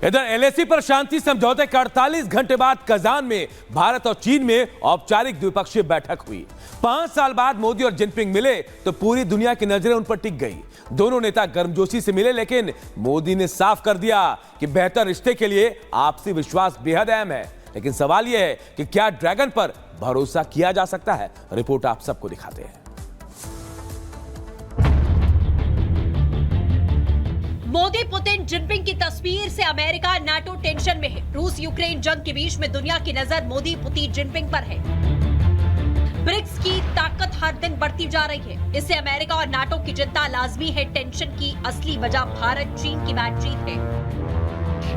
इधर एलएसी पर शांति समझौते के 48 घंटे बाद कजान में भारत और चीन में औपचारिक द्विपक्षीय बैठक हुई। 5 साल बाद मोदी और जिनपिंग मिले तो पूरी दुनिया की नजरें उन पर टिक गई। दोनों नेता गर्मजोशी से मिले, लेकिन मोदी ने साफ कर दिया कि बेहतर रिश्ते के लिए आपसी विश्वास बेहद अहम है। लेकिन सवाल यह है कि क्या ड्रैगन पर भरोसा किया जा सकता है? रिपोर्ट आप सबको दिखाते हैं। मोदी, पुतिन, जिनपिंग की तस्वीर से अमेरिका, नाटो टेंशन में है। रूस यूक्रेन जंग के बीच में दुनिया की नजर मोदी, पुतिन, जिनपिंग पर है। ब्रिक्स की ताकत हर दिन बढ़ती जा रही है। इससे अमेरिका और नाटो की चिंता लाजमी है। टेंशन की असली वजह भारत चीन की बातचीत है।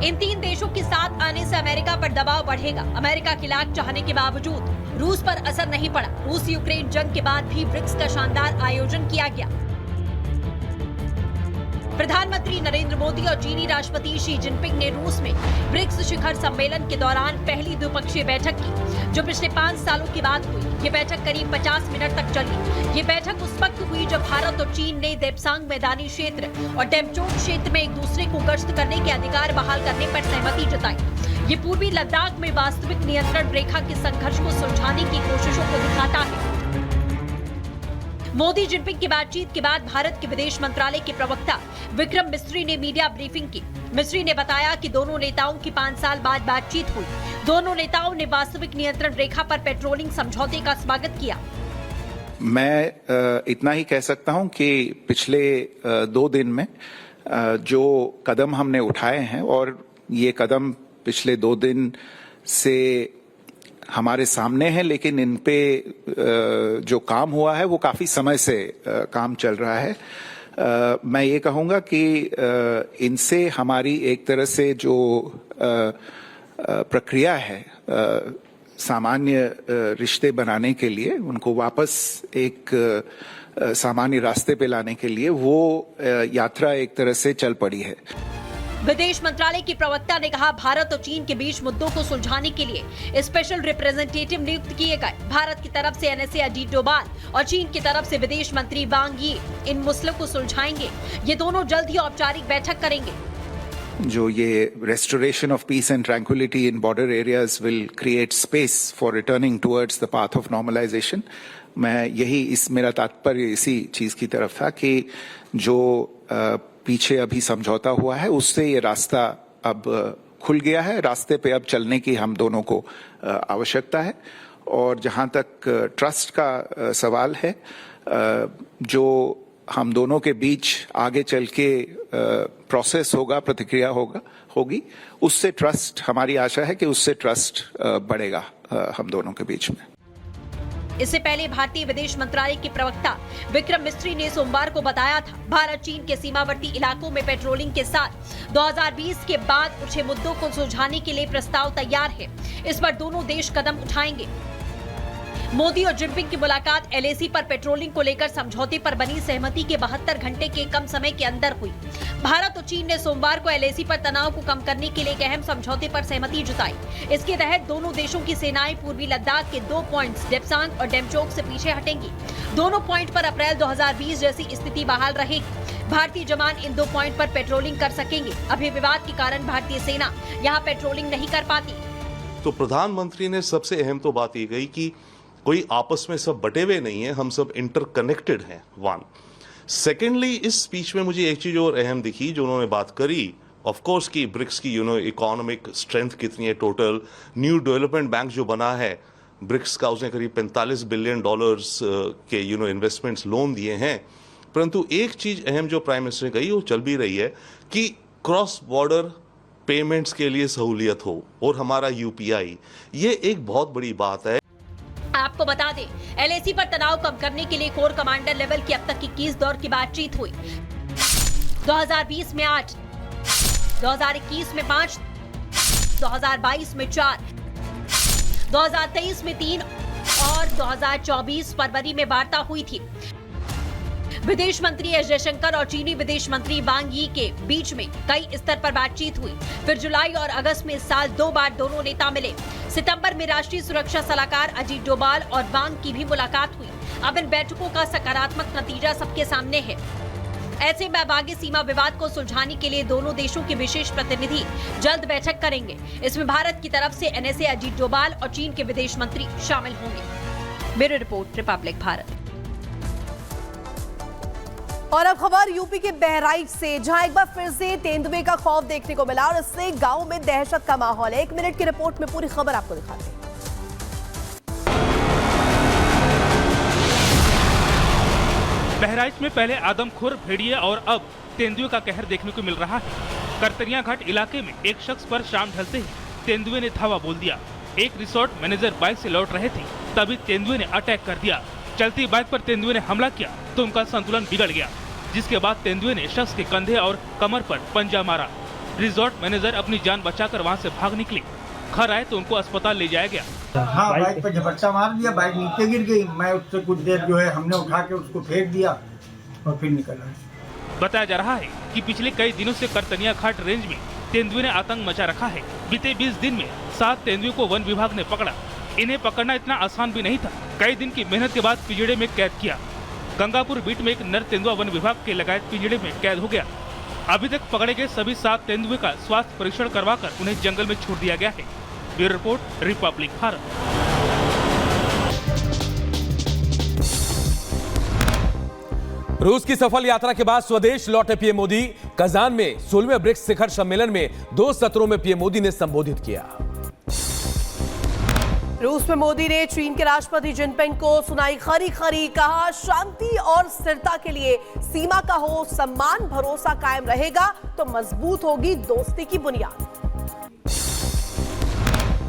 इन तीन देशों के साथ आने से अमेरिका पर दबाव बढ़ेगा। अमेरिका की लाख चाहने के बावजूद रूस पर असर नहीं पड़ा। रूस यूक्रेन जंग के बाद भी ब्रिक्स का शानदार आयोजन किया गया। प्रधानमंत्री नरेंद्र मोदी और चीनी राष्ट्रपति शी जिनपिंग ने रूस में ब्रिक्स शिखर सम्मेलन के दौरान पहली द्विपक्षीय बैठक की, जो पिछले 5 सालों के बाद हुई। ये बैठक करीब 50 मिनट तक चली। ये बैठक उस वक्त हुई जब भारत और चीन ने देप्सांग मैदानी क्षेत्र और डेमचोक क्षेत्र में एक दूसरे को गश्त करने के अधिकार बहाल करने पर सहमति जताई। ये पूर्वी लद्दाख में वास्तविक नियंत्रण रेखा के संघर्ष को सुलझाने की कोशिशों को दिखाता है। मोदी जिनपिंग की बातचीत के बाद भारत के विदेश मंत्रालय के प्रवक्ता विक्रम मिस्री ने मीडिया ब्रीफिंग की। मिस्री ने बताया कि दोनों नेताओं की 5 साल बाद बातचीत हुई। दोनों नेताओं ने वास्तविक नियंत्रण रेखा पर पेट्रोलिंग समझौते का स्वागत किया। मैं इतना ही कह सकता हूं कि पिछले 2 दिन में जो कदम हमने उठाए हैं, और ये कदम पिछले 2 दिन से हमारे सामने है, लेकिन इन पे जो काम हुआ है वो काफी समय से काम चल रहा है। मैं ये कहूंगा कि इनसे हमारी एक तरह से जो प्रक्रिया है सामान्य रिश्ते बनाने के लिए, उनको वापस एक सामान्य रास्ते पे लाने के लिए वो यात्रा एक तरह से चल पड़ी है। विदेश मंत्रालय की प्रवक्ता ने कहा, भारत और चीन के बीच मुद्दों को सुलझाने के लिए स्पेशल रिप्रेजेंटेटिव नियुक्त किए गए। भारत की तरफ से एनएसए अजीत डोभाल और चीन की तरफ से विदेश मंत्री वांग यी इन मसलों को सुलझाएंगे। ये दोनों जल्द ही औपचारिक बैठक करेंगे। जो ये restoration of peace and tranquility in border areas will create space for returning towards the path of normalization। मैं मेरा तात्पर्य इसी चीज की तरफ था कि जो पीछे अभी समझौता हुआ है उससे ये रास्ता अब खुल गया है। रास्ते पे अब चलने की हम दोनों को आवश्यकता है। और जहां तक ट्रस्ट का सवाल है, जो हम दोनों के बीच आगे चल के प्रोसेस होगा, प्रतिक्रिया होगी, उससे ट्रस्ट, हमारी आशा है कि उससे ट्रस्ट बढ़ेगा हम दोनों के बीच में। इससे पहले भारतीय विदेश मंत्रालय के प्रवक्ता विक्रम मिस्री ने सोमवार को बताया था, भारत चीन के सीमावर्ती इलाकों में पेट्रोलिंग के साथ 2020 के बाद उठे मुद्दों को सुलझाने के लिए प्रस्ताव तैयार है। इस पर दोनों देश कदम उठाएंगे। मोदी और जिनपिंग की मुलाकात एलएसी पर पेट्रोलिंग को लेकर समझौते पर बनी सहमति के 72 घंटे के कम समय के अंदर हुई। भारत और चीन ने सोमवार को एलएसी पर तनाव को कम करने के लिए एक अहम समझौते पर सहमति जताई। इसके तहत दोनों देशों की सेनाएं पूर्वी लद्दाख के 2 पॉइंट्स डेप्सांग और डेमचोक से पीछे हटेंगी। दोनों पॉइंट पर अप्रैल 2020 जैसी स्थिति बहाल रहेगी। भारतीय जवान इन 2 पॉइंट पर पेट्रोलिंग कर सकेंगे। अभी विवाद के कारण भारतीय सेना यहाँ पेट्रोलिंग नहीं कर पाती। तो प्रधानमंत्री ने सबसे अहम तो बात ये कही कि कोई आपस में सब बटे हुए नहीं है, हम सब इंटरकनेक्टेड हैं। 1 सेकेंडली, इस स्पीच में मुझे एक चीज और अहम दिखी जो उन्होंने बात करी, ऑफ कोर्स की ब्रिक्स की इकोनॉमिक स्ट्रेंथ कितनी है। टोटल न्यू डेवलपमेंट बैंक जो बना है ब्रिक्स का, उसने करीब $45 बिलियन के इन्वेस्टमेंट्स लोन दिए हैं। परंतु एक चीज अहम जो प्राइम मिनिस्टर ने कही वो चल भी रही है कि क्रॉस बॉर्डर पेमेंट्स के लिए सहूलियत हो, और हमारा यूपीआई, ये एक बहुत बड़ी बात है। आपको बता दें, एलएसी पर तनाव कम करने के लिए कोर कमांडर लेवल की अब तक 21 दौर की बातचीत हुई। 2020 में 8, 2021 में 5, 2022 में 4, 2023 में 3 और 2024 फरवरी में वार्ता हुई थी। विदेश मंत्री एस जयशंकर और चीनी विदेश मंत्री वांग यी के बीच में कई स्तर पर बातचीत हुई। फिर जुलाई और अगस्त में इस साल 2 बार दोनों नेता मिले। सितंबर में राष्ट्रीय सुरक्षा सलाहकार अजीत डोभाल और वांग की भी मुलाकात हुई। अब इन बैठकों का सकारात्मक नतीजा सबके सामने है। ऐसे में अब आगे सीमा विवाद को सुलझाने के लिए दोनों देशों के विशेष प्रतिनिधि जल्द बैठक करेंगे। इसमें भारत की तरफ से NSA अजीत डोभाल और चीन के विदेश मंत्री शामिल होंगे। Bureau report, Republic Bharat. और अब खबर यूपी के बहराइच से, जहां एक बार फिर से तेंदुए का खौफ देखने को मिला और इससे गांव में दहशत का माहौल है। 1 मिनट की रिपोर्ट में पूरी खबर आपको दिखाते हैं। बहराइच में पहले आदमखोर भेड़िए और अब तेंदुए का कहर देखने को मिल रहा है। करतरिया घाट इलाके में एक शख्स पर शाम ढलते ही तेंदुए ने धावा बोल दिया। एक रिसोर्ट मैनेजर बाइक से लौट रहे थे, तभी तेंदुए ने अटैक कर दिया। चलती बाइक पर तेंदुए ने हमला किया तो उनका संतुलन बिगड़ गया, जिसके बाद तेंदुए ने शख्स के कंधे और कमर पर पंजा मारा। रिसोर्ट मैनेजर अपनी जान बचाकर वहां से भाग निकले। घर आए तो उनको अस्पताल ले जाया गया। हाँ, बाइक पे झपट्टा मार दिया, बाइक नीचे गिर गई। मैं उससे कुछ देर जो है हमने उठा के उसको फेंक दिया और फिर निकल आए। बताया जा रहा है कि पिछले कई दिनों से करतनिया घाट रेंज में तेंदुए ने आतंक मचा रखा है। बीते 20 दिन में 7 तेंदुए को वन विभाग ने पकड़ा। इन्हें पकड़ना इतना आसान भी नहीं था। कई दिन की मेहनत के बाद पिंजड़े में कैद किया। गंगापुर बीट में एक नर तेंदुआ वन विभाग के लगाए पिंजड़े में कैद हो गया। अभी तक पकड़े गए सभी 7 तेंदुए का स्वास्थ्य परीक्षण करवाकर उन्हें जंगल में छोड़ दिया गया है। Bureau report, Republic Bharat. रूस की सफल यात्रा के बाद स्वदेश लौटे पीएम मोदी। कजान में 16वें ब्रिक्स शिखर सम्मेलन में 2 सत्रों में पीएम मोदी ने संबोधित किया। रूस में मोदी ने चीन के राष्ट्रपति जिनपिंग को सुनाई खरी खरी, कहा शांति और स्थिरता के लिए सीमा का हो सम्मान, भरोसा कायम रहेगा तो मजबूत होगी दोस्ती की बुनियाद।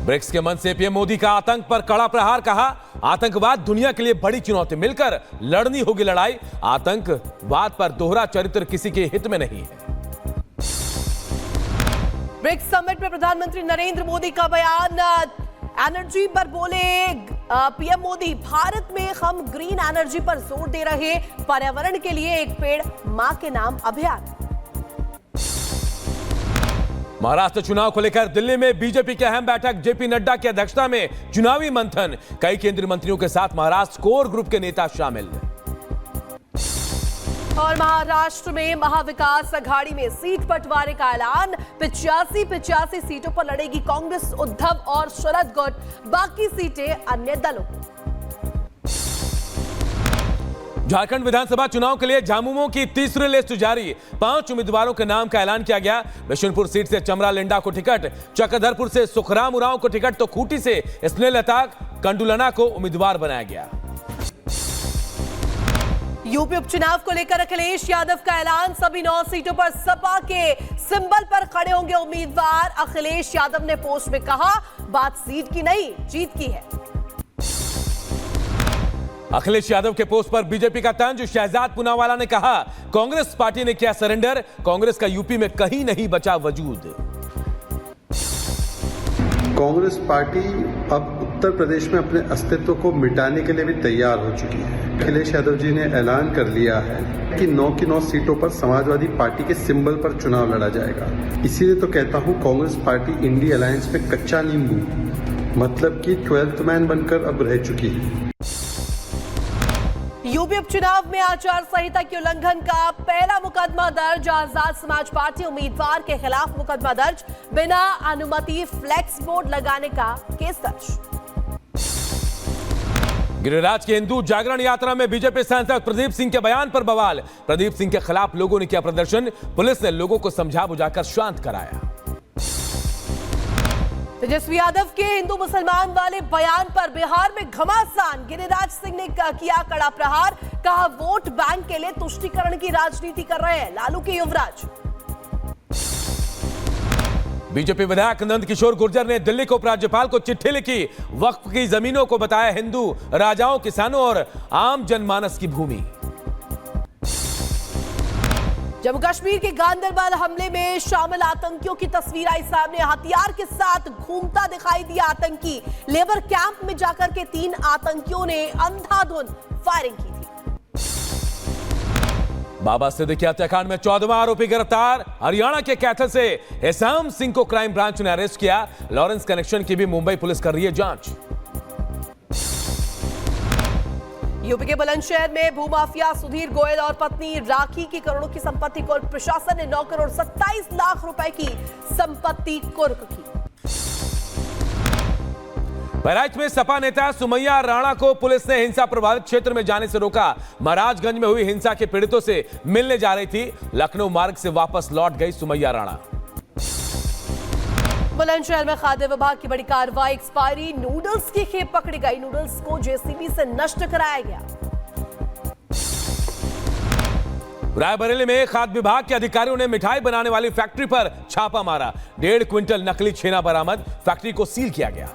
ब्रिक्स के मंच से पीएम मोदी का आतंक पर कड़ा प्रहार, कहा आतंकवाद दुनिया के लिए बड़ी चुनौती, मिलकर लड़नी होगी लड़ाई। आतंकवाद पर दोहरा चरित्र किसी के हित में नहीं है। ब्रिक्स समिट में प्रधानमंत्री नरेंद्र मोदी का बयान, एनर्जी पर बोले पीएम मोदी, भारत में हम ग्रीन एनर्जी पर जोर दे रहे, पर्यावरण के लिए एक पेड़ मां के नाम अभियान। महाराष्ट्र चुनाव को लेकर दिल्ली में बीजेपी की अहम बैठक, जेपी नड्डा की अध्यक्षता में चुनावी मंथन। कई केंद्रीय मंत्रियों के साथ महाराष्ट्र कोर ग्रुप के नेता शामिल। और महाराष्ट्र में महाविकास अघाड़ी में सीट बंटवारे का ऐलान, 85 सीटों पर लड़ेगी कांग्रेस, उद्धव और शरद गुट, बाकी सीटें अन्य दलों। झारखंड विधानसभा चुनाव के लिए झामुमो की तीसरी लिस्ट जारी। 5 उम्मीदवारों के नाम का ऐलान किया गया। बिशुनपुर सीट से चमरा लिंडा को टिकट, चक्रधरपुर से सुखराम उरांव को टिकट तो खूंटी से स्नेहलता कंडुलना को उम्मीदवार बनाया गया। यूपी उपचुनाव को लेकर अखिलेश यादव का ऐलान, सभी 9 सीटों पर सपा के सिंबल पर खड़े होंगे उम्मीदवार। अखिलेश यादव ने पोस्ट में कहा, बात सीट की नहीं जीत की है। अखिलेश यादव के पोस्ट पर बीजेपी का तंज, शहजाद पूनावाला ने कहा कांग्रेस पार्टी ने किया सरेंडर, कांग्रेस का यूपी में कहीं नहीं बचा वजूद। कांग्रेस पार्टी अब उत्तर प्रदेश में अपने अस्तित्व को मिटाने के लिए भी तैयार हो चुकी है। अखिलेश यादव जी ने ऐलान कर लिया है कि 9 की 9 सीटों पर समाजवादी पार्टी के सिंबल पर चुनाव लड़ा जाएगा। इसीलिए तो कहता हूं कांग्रेस पार्टी इंडी अलायंस में कच्चा नींबू, मतलब कि 12th मैन बनकर अब रह चुकी है। यूपी उपचुनाव में आचार संहिता के उल्लंघन का पहला मुकदमा दर्ज, आजाद समाज पार्टी उम्मीदवार के खिलाफ मुकदमा दर्ज, बिना अनुमति फ्लेक्स बोर्ड लगाने का केस दर्ज। गिरिराज की हिंदू जागरण यात्रा में बीजेपी सांसद प्रदीप सिंह के बयान पर बवाल। प्रदीप सिंह के खिलाफ लोगों ने किया प्रदर्शन, पुलिस ने लोगों को समझा बुझाकर शांत कराया। तेजस्वी यादव के हिंदू मुसलमान वाले बयान पर बिहार में घमासान, गिरिराज सिंह ने किया कड़ा प्रहार, कहा वोट बैंक के लिए तुष्टीकरण की राजनीति कर रहे हैं लालू के युवराज। बीजेपी विधायक नंद किशोर गुर्जर ने दिल्ली के उपराज्यपाल को चिट्ठी लिखी, वक्फ की जमीनों को बताया हिंदू राजाओं, किसानों और आम जनमानस की भूमि। जम्मू कश्मीर के गांदरबल हमले में शामिल आतंकियों की तस्वीर आई सामने, हथियार के साथ घूमता दिखाई दिया आतंकी। लेबर कैंप में जाकर के 3 आतंकियों ने अंधाधुंध फायरिंग की थी। बाबा सिद्दीकी हत्याकांड में 14वां आरोपी गिरफ्तार, हरियाणा के कैथल से हेसाम सिंह को क्राइम ब्रांच ने अरेस्ट किया। लॉरेंस कनेक्शन की भी मुंबई पुलिस कर रही है जांच। यूपी के बुलंदशहर में भूमाफिया सुधीर गोयल और पत्नी राखी की करोड़ों की संपत्ति को प्रशासन ने 9 करोड़ 27 लाख रुपए की संपत्ति कुर्क की। बहराइच में सपा नेता सुमैया राणा को पुलिस ने हिंसा प्रभावित क्षेत्र में जाने से रोका। महाराजगंज में हुई हिंसा के पीड़ितों से मिलने जा रही थी। लखनऊ मार्ग से वापस लौट गई सुमैया राणा। बुलंदशहर में खाद्य विभाग की बड़ी कार्रवाई। एक्सपायरी नूडल्स की खेप पकड़ी गई। नूडल्स को जेसीबी से नष्ट कराया गया। रायबरेली में खाद्य विभाग के अधिकारियों ने मिठाई बनाने वाली फैक्ट्री पर छापा मारा। 1.5 क्विंटल नकली छेना बरामद। फैक्ट्री को सील किया गया।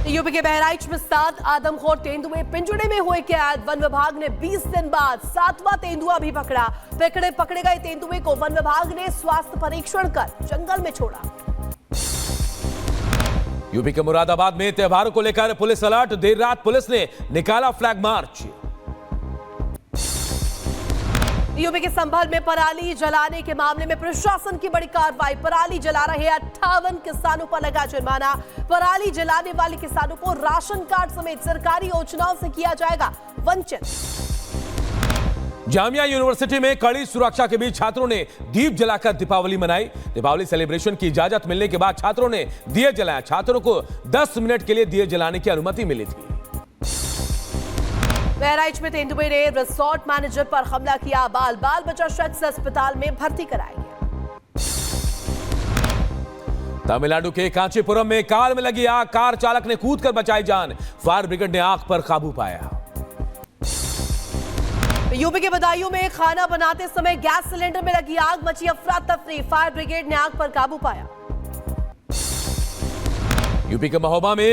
यूपी के बहराइच में 7 आदमखोर तेंदुए पिंजड़े में हुए कैद। वन विभाग ने 20 दिन बाद 7वां तेंदुआ भी पकड़ा। पकड़े गए तेंदुए को वन विभाग ने स्वास्थ्य परीक्षण कर जंगल में छोड़ा। यूपी के मुरादाबाद में त्योहारों को लेकर पुलिस अलर्ट। देर रात पुलिस ने निकाला फ्लैग मार्च। यूपी के संभल में पराली जलाने के मामले में प्रशासन की बड़ी कार्रवाई। पराली जला रहे 58 किसानों पर लगा जुर्माना। पराली जलाने वाले किसानों को राशन कार्ड समेत सरकारी योजनाओं से किया जाएगा वंचित। जामिया यूनिवर्सिटी में कड़ी सुरक्षा के बीच छात्रों ने दीप जलाकर दीपावली मनाई। दीपावली सेलिब्रेशन की इजाजत मिलने के बाद छात्रों ने दिए जलाया। छात्रों को 10 मिनट के लिए दिए जलाने की अनुमति मिली थी। बहराइच में तेंदुए ने रिसोर्ट मैनेजर पर हमला किया। बाल बचा शख्स अस्पताल में भर्ती कराया गया। तमिलनाडु के कांचीपुरम में कार में लगी आग। कार चालक ने कूदकर बचाई जान। फायर ब्रिगेड ने आग पर काबू पाया। यूपी के बदायूं में खाना बनाते समय गैस सिलेंडर में लगी आग। मची अफरा तफरी। फायर ब्रिगेड ने आग पर काबू पाया। यूपी के महोबा में